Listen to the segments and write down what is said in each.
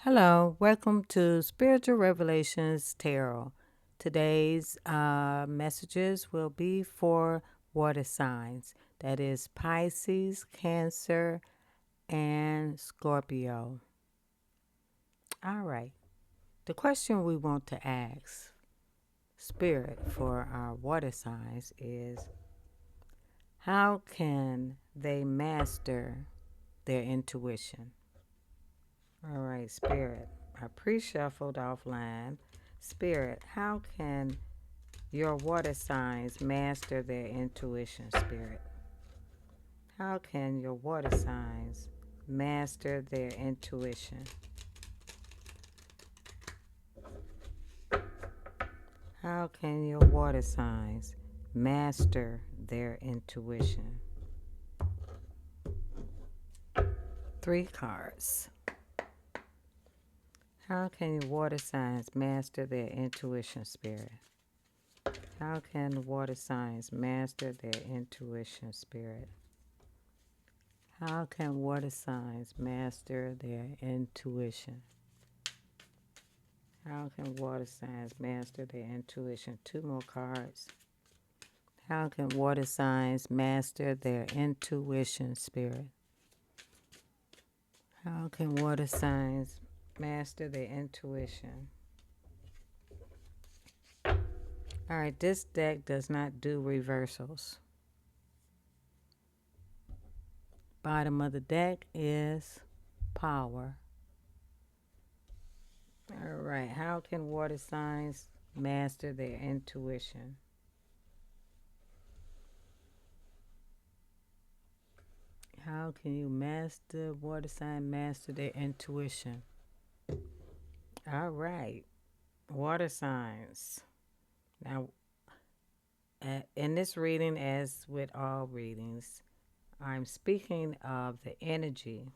Hello, welcome to Spiritual Revelations Tarot. Today's messages will be for water signs, that is Pisces, Cancer, and Scorpio. All right, the question we want to ask Spirit for our water signs is how can they master their intuition? All right, Spirit. I pre-shuffled offline. Spirit, how can your water signs master their intuition, Spirit? How can your water signs master their intuition? How can your water signs master their intuition? 3 cards. How can your water signs master their intuition, Spirit? How can water signs master their intuition, Spirit? How can water signs master their intuition? How can water signs master their intuition? 2 more cards. How can water signs master their intuition, Spirit? How can water signs master their intuition? All right, this deck does not do reversals. Bottom of the deck is power. All right, how can water signs master their intuition? How can you master water sign master their intuition? All right, water signs. Now, in this reading, as with all readings, I'm speaking of the energy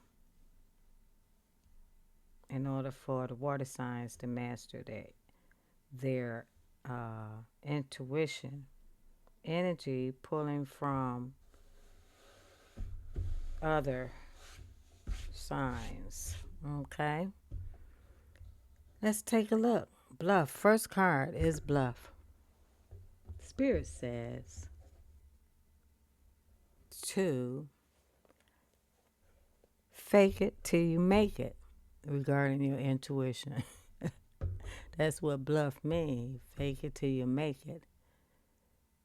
in order for the water signs to master their intuition. Energy pulling from other signs. Okay, let's take a look. Bluff. First card is bluff. Spirit says to fake it till you make it regarding your intuition. That's what bluff means. Fake it till you make it.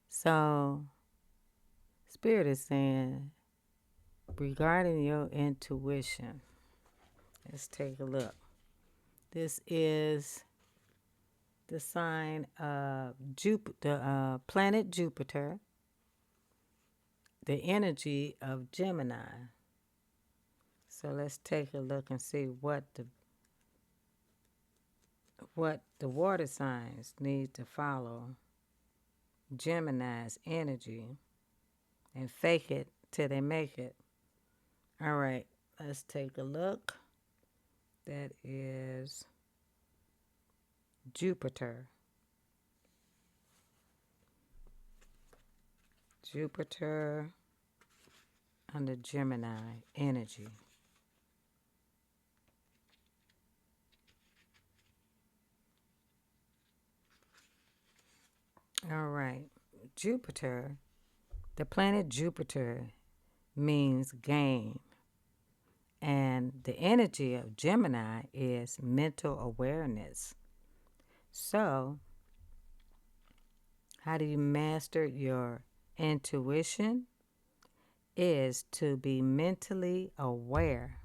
So, Spirit is saying regarding your intuition, let's take a look. This is the sign of Jupiter, the planet Jupiter, the energy of Gemini. So let's take a look and see what the water signs need to follow Gemini's energy and fake it till they make it. All right, let's take a look. That is Jupiter. Jupiter under Gemini energy. All right, Jupiter, the planet Jupiter means gain. And the energy of Gemini is mental awareness. So, how do you master your intuition? Is to be mentally aware.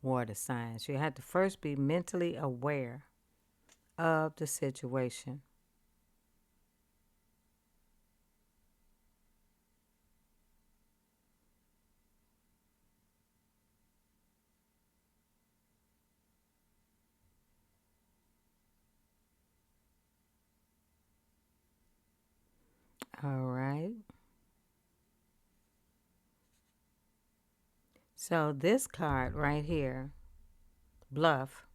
Water signs. You have to first be mentally aware of the situation. All right. So this card right here, bluff,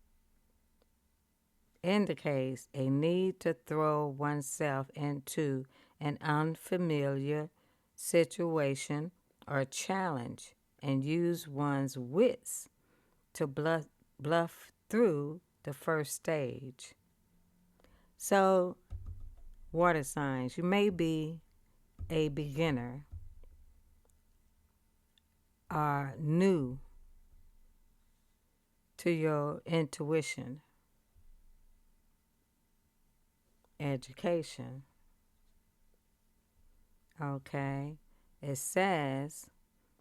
indicates a need to throw oneself into an unfamiliar situation or challenge and use one's wits to bluff through the first stage. So, water signs, you may be a beginner or new to your intuition, education. Okay? It says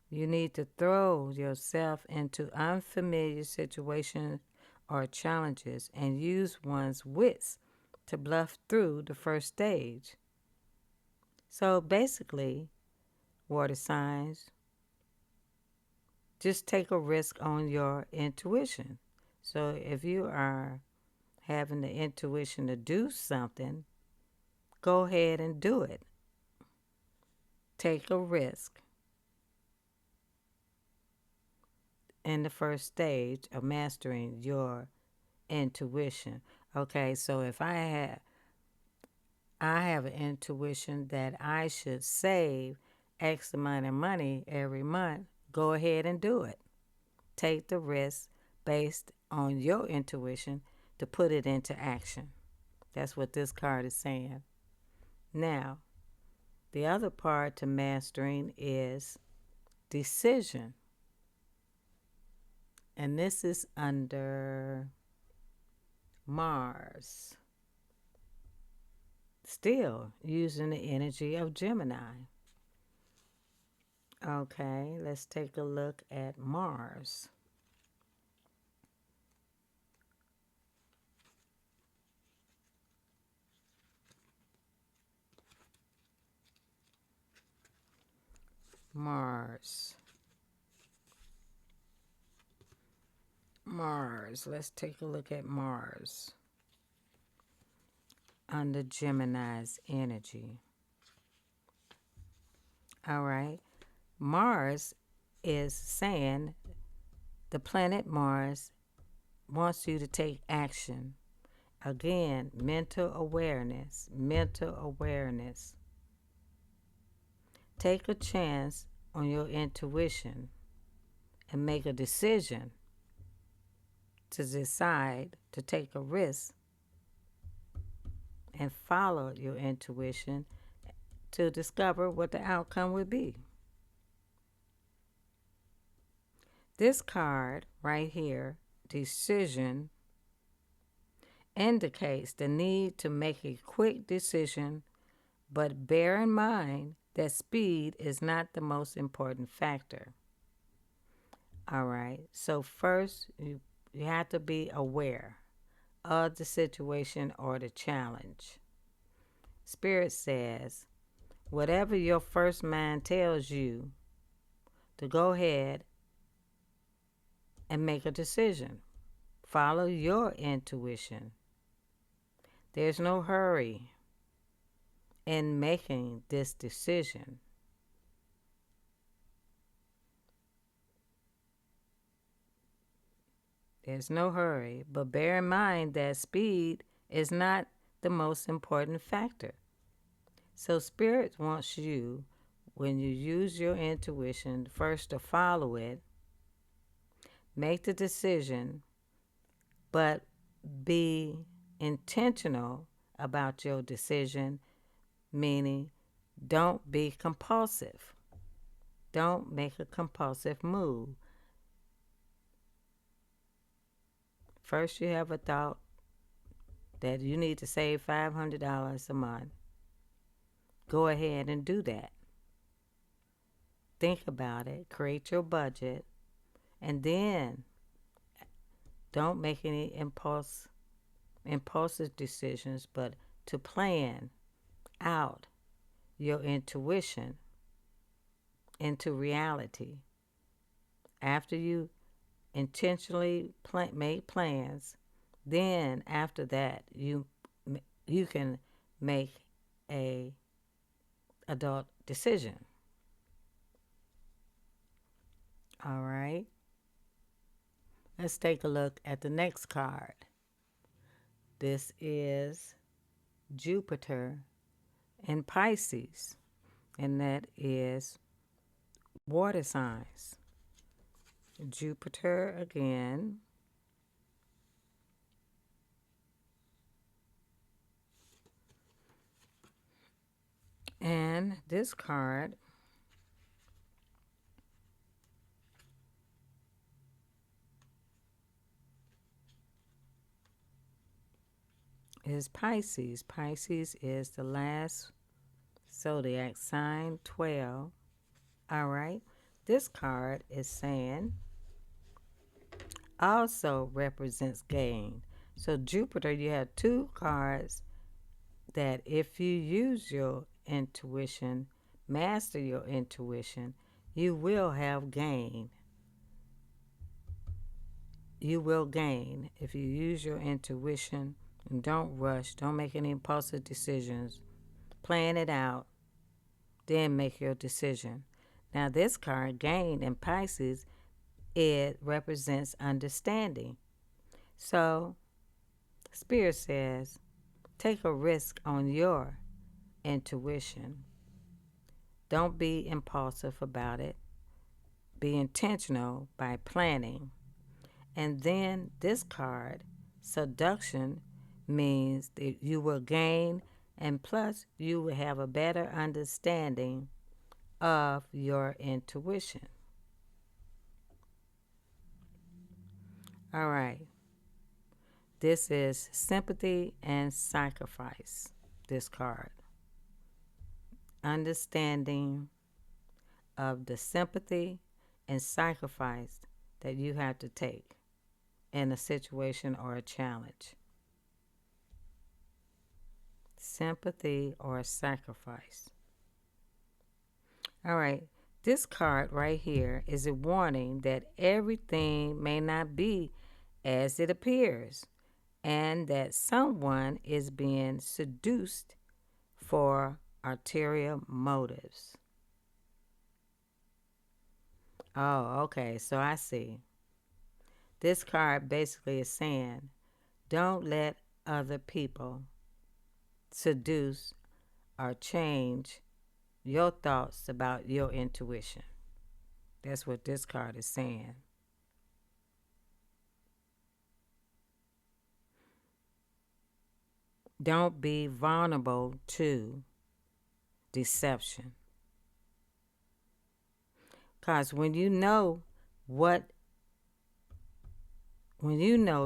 you need to throw yourself into unfamiliar situations or challenges and use one's wits to bluff through the first stage. So basically, water signs, just take a risk on your intuition. So if you are having the intuition to do something, go ahead and do it. Take a risk in the first stage of mastering your intuition. Okay, so if I have an intuition that I should save X amount of money every month, go ahead and do it. Take the risk based on your intuition to put it into action. That's what this card is saying. Now, the other part to mastering is decision. And this is under Mars. Still using the energy of Gemini. Okay, let's take a look at Mars. Mars. Mars. Let's take a look at Mars under Gemini's energy. All right. Mars is saying the planet Mars wants you to take action. Again, mental awareness, mental awareness. Take a chance on your intuition and make a decision to decide to take a risk and follow your intuition to discover what the outcome would be. This card right here, decision, indicates the need to make a quick decision, but bear in mind that speed is not the most important factor. All right, so first you have to be aware of the situation or the challenge. Spirit says, whatever your first mind tells you, to go ahead and make a decision. Follow your intuition. There's no hurry in making this decision. There's no hurry, but bear in mind that speed is not the most important factor. So Spirit wants you, when you use your intuition, first to follow it, make the decision, but be intentional about your decision, meaning don't be compulsive. Don't make a compulsive move. First, you have a thought that you need to save $500 a month. Go ahead and do that. Think about it, create your budget, and then don't make any impulsive decisions, but to plan out your intuition into reality. After you intentionally make plans, then after that you can make a adult decision. All right. Let's take a look at the next card. This is Jupiter in Pisces, and that is water signs. Jupiter again. And this card is Pisces. Pisces is the last zodiac sign, 12. All right. This card is saying also represents gain. So Jupiter, you have two cards that if you use your intuition, master your intuition, you will have gain. You will gain if you use your intuition and don't rush, don't make any impulsive decisions. Plan it out, then make your decision. Now, this card, gain in Pisces, it represents understanding. So, Spirit says, take a risk on your intuition. Don't be impulsive about it. Be intentional by planning. And then this card, seduction, means that you will gain, and plus you will have a better understanding of your intuition. All right. This is sympathy and sacrifice, this card. Understanding of the sympathy and sacrifice that you have to take in a situation or a challenge. Sympathy or sacrifice. All right. This card right here is a warning that everything may not be as it appears and that someone is being seduced for ulterior motives. Oh, okay. So I see. This card basically is saying don't let other people seduce or change your thoughts about your intuition. That's what this card is saying. Don't be vulnerable to deception. Because when you know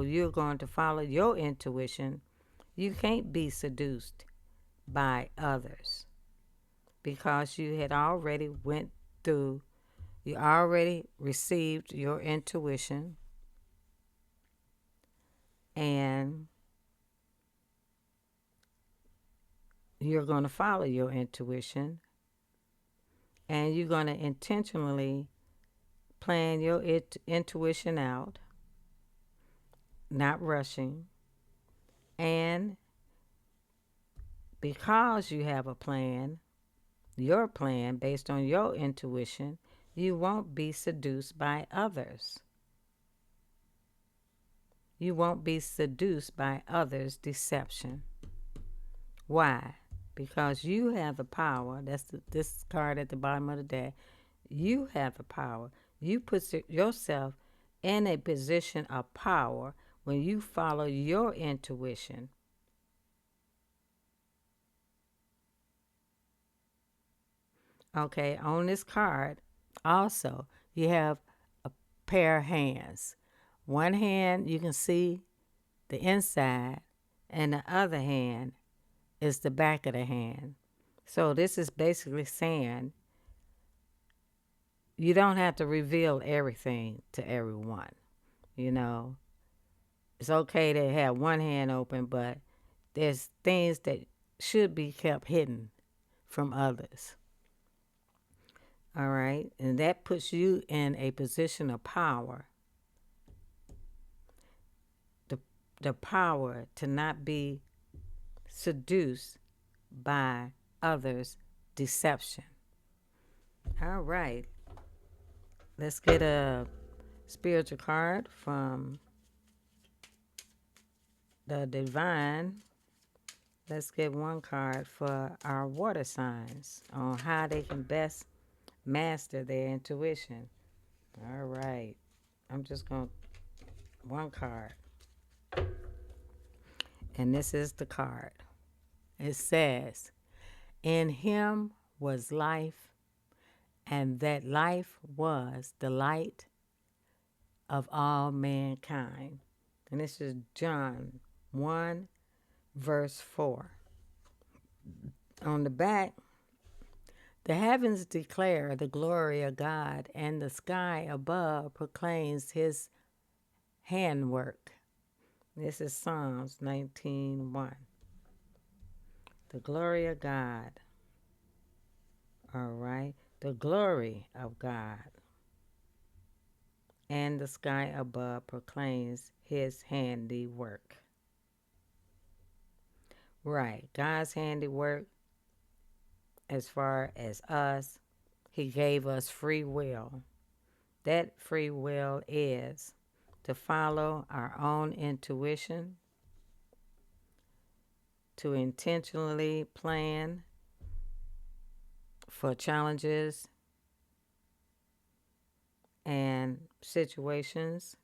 you're going to follow your intuition, you can't be seduced by others because you had already went through, you already received your intuition, and you're going to follow your intuition, and you're going to intentionally plan your intuition out, not rushing, and because you have a plan, your plan based on your intuition, you won't be seduced by others. You won't be seduced by others' deception. Why? Because you have the power. That's this card at the bottom of the deck. You have the power. You put yourself in a position of power when you follow your intuition. Okay, on this card, also, you have a pair of hands. One hand, you can see the inside, and the other hand is the back of the hand. So this is basically saying you don't have to reveal everything to everyone. You know, it's okay to have one hand open, but there's things that should be kept hidden from others. All right. And that puts you in a position of power. The power to not be seduced by others' deception. All right. Let's get a spiritual card from the divine. Let's get one card for our water signs on how they can best master their intuition. All right. I'm just going to, one card. And this is the card. It says, in him was life, and that life was the light of all mankind. And this is John 1, verse 4. On the back, the heavens declare the glory of God, and the sky above proclaims his handwork. This is Psalms 19:1. The glory of God. All right. The glory of God. And the sky above proclaims his handiwork. Right. God's handiwork, as far as us, he gave us free will. That free will is to follow our own intuition, to intentionally plan for challenges and situations.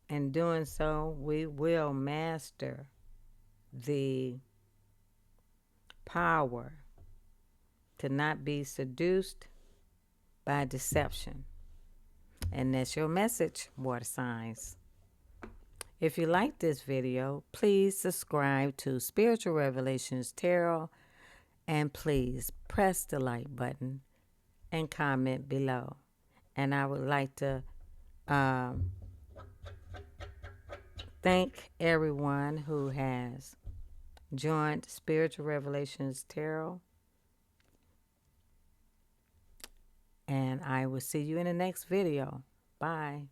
In doing so, we will master the power to not be seduced by deception. And that's your message, water signs. If you like this video, please subscribe to Spiritual Revelations Tarot, and please press the like button and comment below. And I would like to thank everyone who has joined Spiritual Revelations Tarot. And I will see you in the next video. Bye.